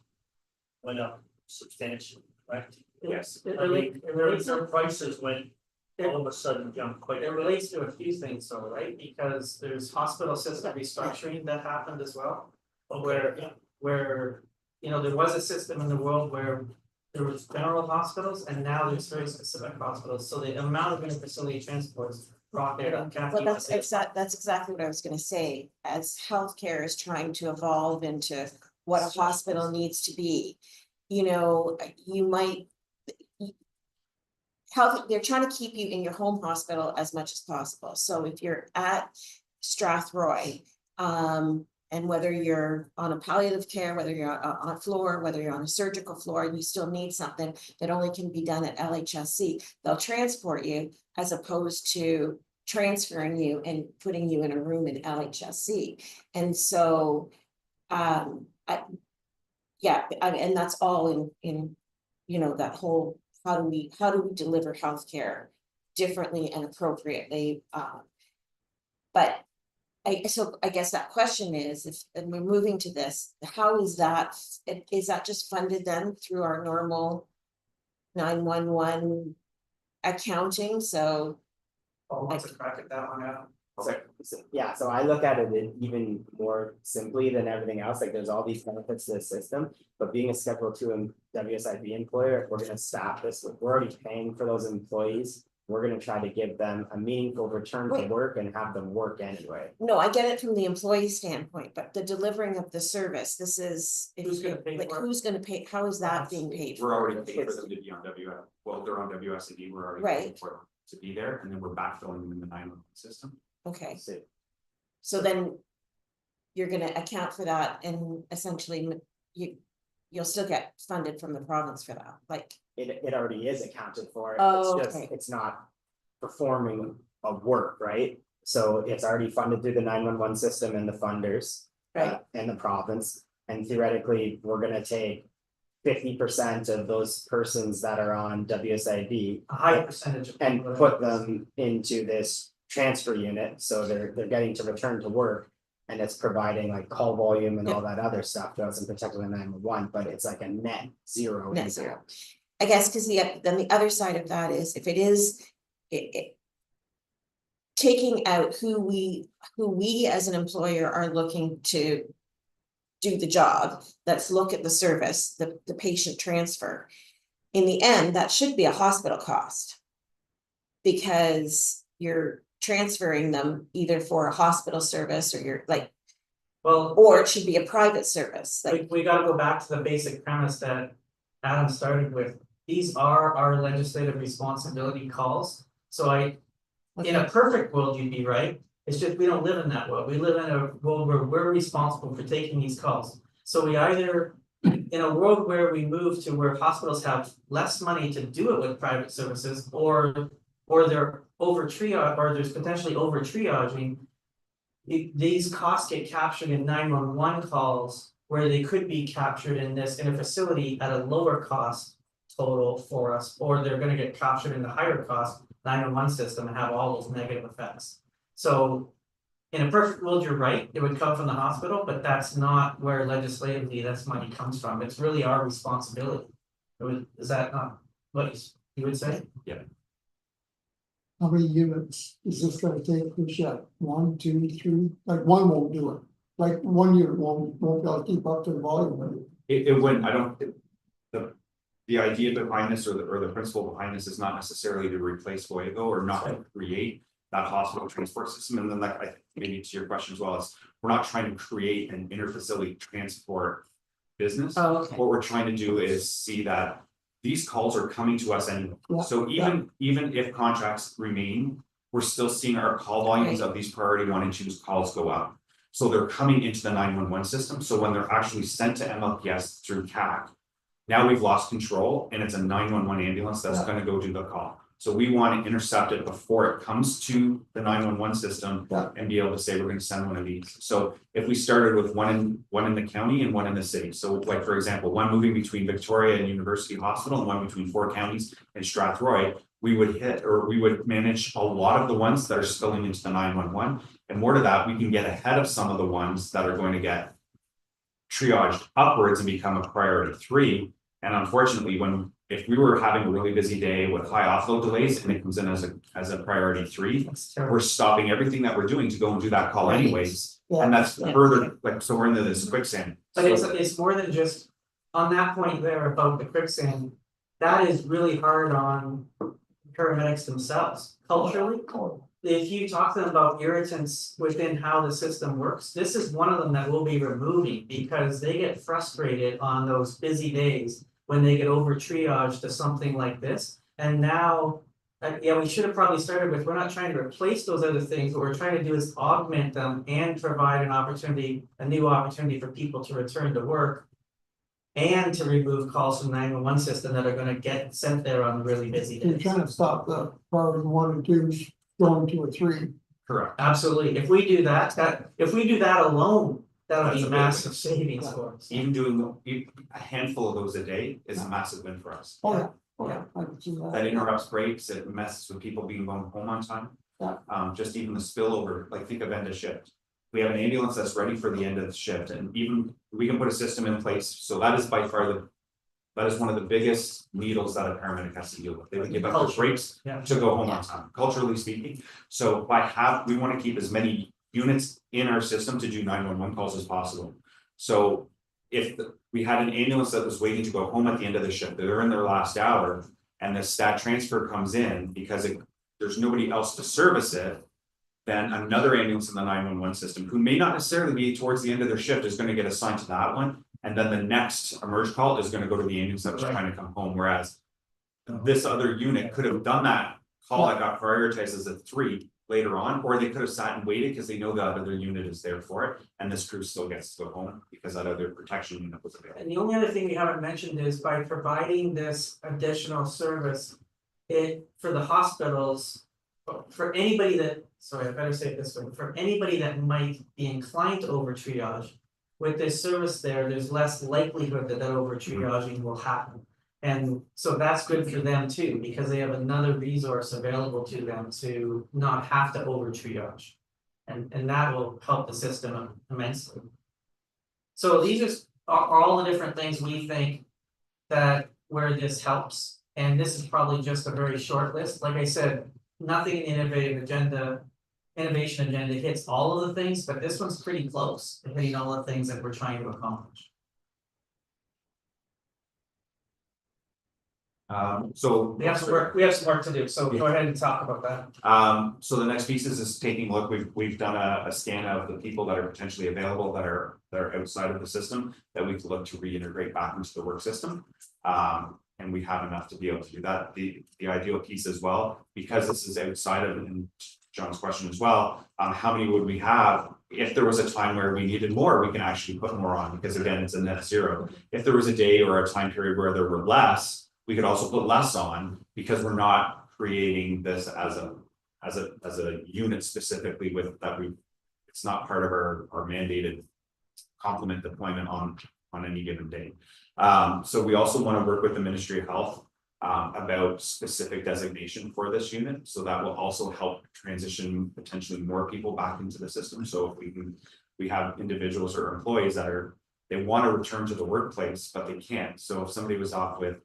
went up substantially, right? Yes. Their prices went all of a sudden jumped quite a It bit. relates to a few things though, right? Because there's hospital system restructuring that happened as well. Where, you know, there was a system in the world where there was general hospitals and now there's very specific hospitals. So the amount of interfacility transports brought there. Well, that's exactly what I was gonna say, as healthcare is trying to evolve into what a hospital needs to be. You know, you might. They're trying to keep you in your home hospital as much as possible. So if you're at Strathroy, and whether you're on a palliative care, whether you're on a floor, whether you're on a surgical floor, and you still need something that only can be done at LHSC, they'll transport you as opposed to transferring you and putting you in a room in LHSC. And so, and that's all in, you know, that whole, how do we deliver healthcare differently and appropriately? But I guess that question is, if we're moving to this, how is that just funded then through our normal 911 accounting? So Wants to crack at that one out. So I look at it even more simply than everything else, like there's all these benefits to the system, but being a Schedule 2 and WSIB employer, if we're gonna staff this, we're already paying for those employees. We're gonna try to give them a meaningful return to work and have them work anyway. no, I get it from the employee standpoint, but the delivering of the service, this is. Who's gonna pay for it? Who's gonna pay, how is that being paid for? We're already paying for them to be on they're on WSID, we're already paying for them to be there, and then we're backfilling them in the 911 system. Okay, so then you're gonna account for that and essentially you'll still get funded from the province for that, like. It already is accounted for. Oh, it's just, okay. it's not performing a work, right? So it's already funded through the 911 system and the funders. Right. And the province, and theoretically, we're gonna take 50% of those persons that are on WSIB. A high percentage of. And people that- put them into this transfer unit, so they're getting to return to work. And it's providing like call volume and all that other stuff, doesn't particularly 911, but it's like a net zero. Net zero. I guess, because then the other side of that is, if it is taking out who we as an employer are looking to do the job, let's look at the service, the patient transfer. In the end, that should be a hospital cost. Because you're transferring them either for a hospital service or you're like, Well, or it should be a private service, like. we gotta go back to the basic premise that Adam started with. These are our legislative responsibility calls, so in a perfect world, you'd be right. It's just we don't live in that world. We live in a world where we're responsible for taking these calls. So we either, in a world where we move to where hospitals have less money to do it with private services, or they're over triage, or there's potentially over triaging. These costs get captured in 911 calls where they could be captured in a facility at a lower cost total for us, or they're gonna get captured in the higher cost 911 system and have all those negative effects. So in a perfect world, you're right, it would come from the hospital, but that's not where legislatively this money comes from. It's really our responsibility. Is that not what you would say? How many units is this gonna take per shift? 1, 2, 3, like one won't do it. Like one unit won't be able to keep up to the volume, will it? It wouldn't, I don't, the idea behind this or the principle behind this is not necessarily to replace Fuego or not to create that hospital transport system. And then like, maybe to your question as well, is we're not trying to create an interfacility transport business. Oh, okay. What we're trying to do is see that these calls are coming to us anyway. Yeah, So even if contracts remain, we're still seeing our call volumes of these priority 1 and 2 calls go up. So they're coming into the 911 system. So when they're actually sent to MLPS through CAC, now we've lost control and it's a 911 ambulance that's gonna go do the call. So we want to intercept it before it comes to the 911 system and be able to say, we're gonna send one of these. So if we started with one in the county and one in the city, so like, for example, one moving between Victoria and University Hospital and one between 4 counties and Strathroy, we would manage a lot of the ones that are spilling into the 911. And more to that, we can get ahead of some of the ones that are going to get triaged upwards and become a priority 3. And unfortunately, if we were having a really busy day with high offload delays and it comes in as a priority 3, we're stopping everything that we're doing to go and do that call anyways. And that's further, like, so we're into this quicksand. But it's more than just, on that point there about the quicksand, that is really hard on paramedics themselves, culturally. If you talk to them about irritants within how the system works, this is one of them that we'll be removing because they get frustrated on those busy days when they get over triaged to something like this. And now, we should have probably started with, we're not trying to replace those other things, what we're trying to do is augment them and provide a new opportunity for people to return to work. And to remove calls from 911 system that are gonna get sent there on really busy You're days. trying to stop the priority 1 and 2 going to a 3. Correct. Absolutely, if we do that alone, that'll That's be a big massive savings for us. Even doing a handful of those a day is a massive win for us. Oh, yeah, I can see that. That interrupts breaks, it messes with people being going home on time. Just even the spillover, like think of end of shift. We have an ambulance that's ready for the end of the shift, and even we can put a system in place, so that is by far that is one of the biggest needles that a paramedic has to deal with. They would give up their breaks to go home on time, culturally speaking. So we want to keep as many units in our system to do 911 calls as possible. So if we had an ambulance that was waiting to go home at the end of the shift, they're in their last hour, and the stat transfer comes in because there's nobody else to service it, then another ambulance in the 911 system, who may not necessarily be towards the end of their shift, is going to get assigned to that one. And then the next emerge call is going to go to the ambulance that was trying to come home. Whereas this other unit could have done that call that got prioritized as a 3 later on, or they could have sat and waited because they know that other unit is there for it. And this crew still gets to go home because that other protection unit was available. And the only other thing we haven't mentioned is by providing this additional service, for the hospitals, for anybody that, sorry, I better say it this way, for anybody that might be inclined to over triage, with this service there's less likelihood that over triaging will happen. And so that's good for them too, because they have another resource available to them to not have to over triage. And that will help the system immensely. So these are all the different things we think that where this helps. And this is probably just a very short list. Like I said, nothing in the innovation agenda hits all of the things, but this one's pretty close to hitting all the things that we're trying to accomplish. So we have some work to do, so go ahead and talk about that. So the next piece is taking a look. We've done a scan of the people that are potentially available that are outside of the system that we can look to reintegrate back into the work system. And we have enough to be able to do that. The ideal piece as well, because this is outside of, and John's question as well, how many would we have? If there was a time where we needed more, we can actually put more on, because again, it's a net zero. If there was a day or a time period where there were less, we could also put less on, because we're not creating this as a unit specifically with that it's not part of our mandated complement deployment on any given day. So we also want to work with the Ministry of Health about specific designation for this unit. So that will also help transition potentially more people back into the system. So if we have individuals or employees that they want to return to the workplace, but they can't. So if somebody was off with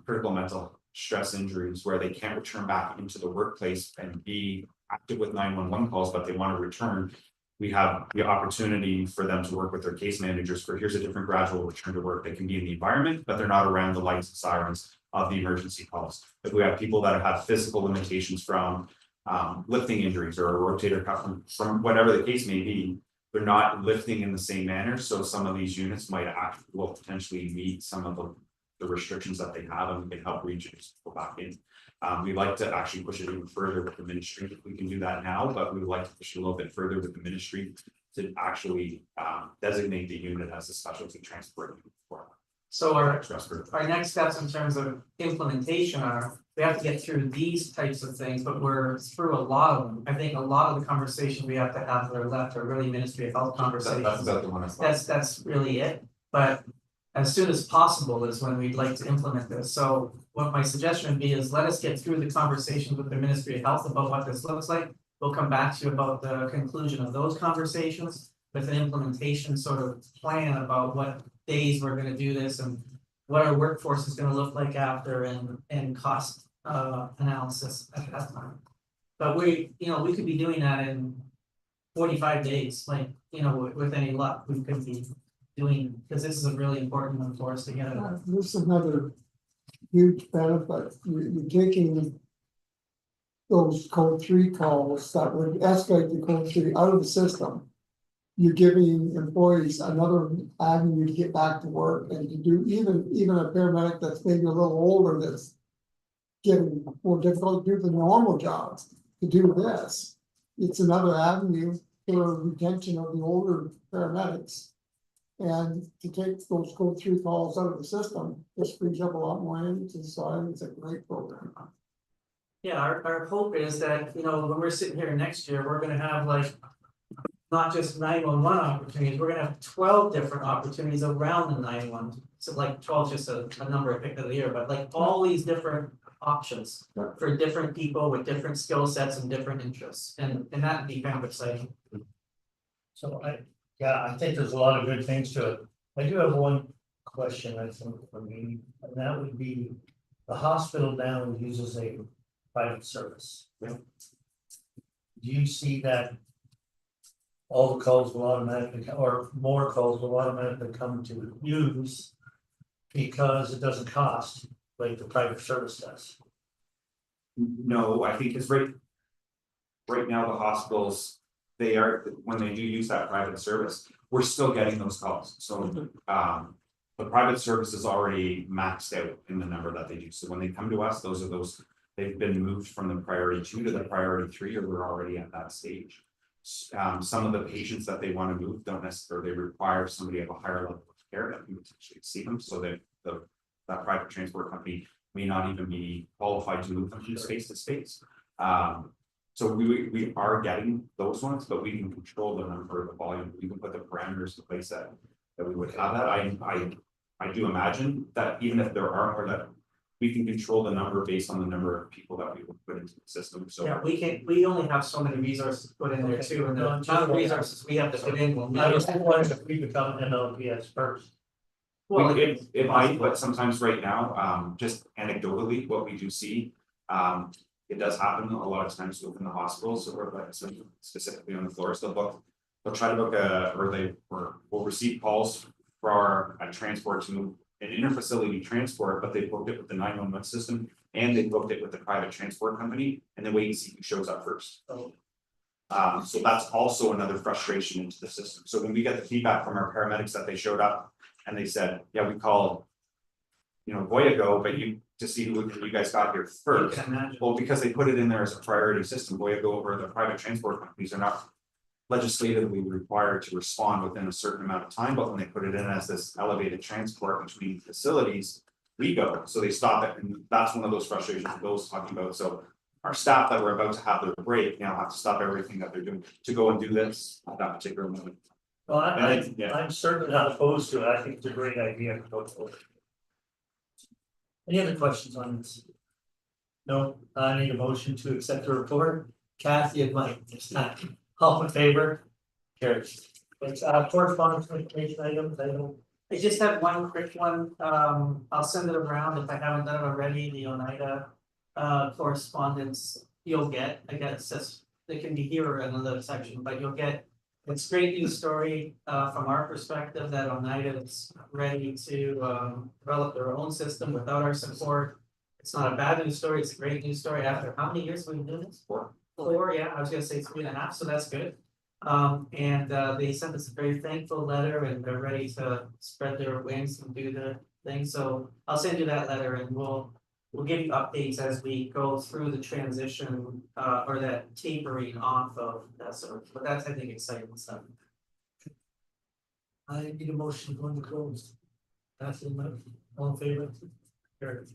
critical mental stress injuries where they can't return back into the workplace and be active with 911 calls, but they want to return, we have the opportunity for them to work with their case managers for here's a different gradual return to work. They can be in the environment, but they're not around the lights and sirens of the emergency calls. If we have people that have physical limitations from lifting injuries or a rotator cuff from whatever the case may be, they're not lifting in the same manner. So some of these units will potentially meet some of the restrictions that they have, and we can help regions go back in. We'd like to actually push it even further with the ministry. We can do that now, but we would like to push it a little bit further with the ministry to actually designate the unit as a specialty transport unit for So our respiratory. next steps in terms of implementation are, we have to get through these types of things, but we're through a lot of them. I think a lot of the conversations we have to have that are left are really Ministry of Health conversations. That's about the one I thought. That's really it, but as soon as possible is when we'd like to implement this. So what my suggestion would be is let us get through the conversations with the Ministry of Health about what this looks like. We'll come back to you about the conclusion of those conversations with an implementation sort of plan about what days we're gonna do this and what our workforce is gonna look like after and cost analysis at that time. But we could be doing that in 45 days, like, with any luck, we could be doing, because this is a really important one for us to get it. This is another huge benefit. You're taking those code 3 calls that would escalate the code 3 out of the system. You're giving employees another avenue to get back to work and to do even a paramedic that's maybe a little older that's getting more difficult to do the normal jobs to do this. It's another avenue for retention of the older paramedics. And to take those code 3 calls out of the system, just frees up a lot more energy, so I think it's a great program. Yeah, our hope is that, when we're sitting here next year, we're gonna have like. Not just 911 opportunities, we're gonna have 12 different opportunities around the 911. So like 12 is just a number I picked of the year, but like all these different options. For different people with different skill sets and different interests, and that'd be kind of exciting. So I think there's a lot of good things to it. I do have one question, I think, for me, and that would be, the hospital now uses a private service. Do you see that all the calls will automatically, or more calls will automatically come to use because it doesn't cost like the private service does? No, I think it's right now, the hospitals, when they do use that private service, we're still getting those calls. So the private service is already maxed out in the number that they do. So when they come to us, they've been moved from the priority 2 to the priority 3, or we're already at that stage. Some of the patients that they want to move don't necessarily require somebody of a higher level of care that can potentially see them, so that that private transport company may not even be qualified to move them from space to space. So we are getting those ones, but we can control the number, the volume. We can put the parameters in place that we would have that. I do imagine that even if there are more, that we can control the number based on the number of people that we will put into the system. So Yeah, we only have so many resources to put in there too, and the amount of resources we have to put in will I matter. was wondering if we become NLPS first. Well, it might, but sometimes right now, just anecdotally, what we do see, it does happen a lot of times within the hospitals, or specifically on the floors. They'll try to book we'll receive calls for a transport to an interfacility transport, but they booked it with the 911 system and they booked it with the private transport company, and then wait and see who shows up first. So that's also another frustration into the system. So when we get the feedback from our paramedics that they showed up and they said, yeah, we called Voya go, but to see who you guys got here You first. can imagine. Well, because they put it in there as a priority system, Voya go over the private transport companies are not legislatively required to respond within a certain amount of time, but when they put it in as this elevated transport between facilities, we go, so they stop it, and that's one of those frustrations Bill's talking about, so our staff that were about to have their break now have to stop everything that they're doing to go and do this at that particular moment. Well, Yeah. I'm certainly not opposed to it, I think it's a great idea to go forward. Any other questions on this? No, I need a motion to accept the report, Kathy and Mike, it's not, all in favor? Carries. It's correspondence information items, I don't. I just have one quick one, I'll send it around if I haven't done it already, the Oneida. Correspondence you'll get, I guess, that's, they can be here in another section, but you'll get. It's great news story, from our perspective, that Oneida is ready to, develop their own system without our support. It's not a bad news story, it's a great news story after how many years we've been doing this? 4, yeah, I was gonna say 3.5, so that's good. They sent us a very thankful letter and they're ready to spread their wings and do the thing, so I'll send you that letter and we'll give you updates as we go through the transition, or that tapering off of that sort of, but that's, I think, exciting stuff. I need a motion going to close. Kathy and Mike, all in favor? Carries.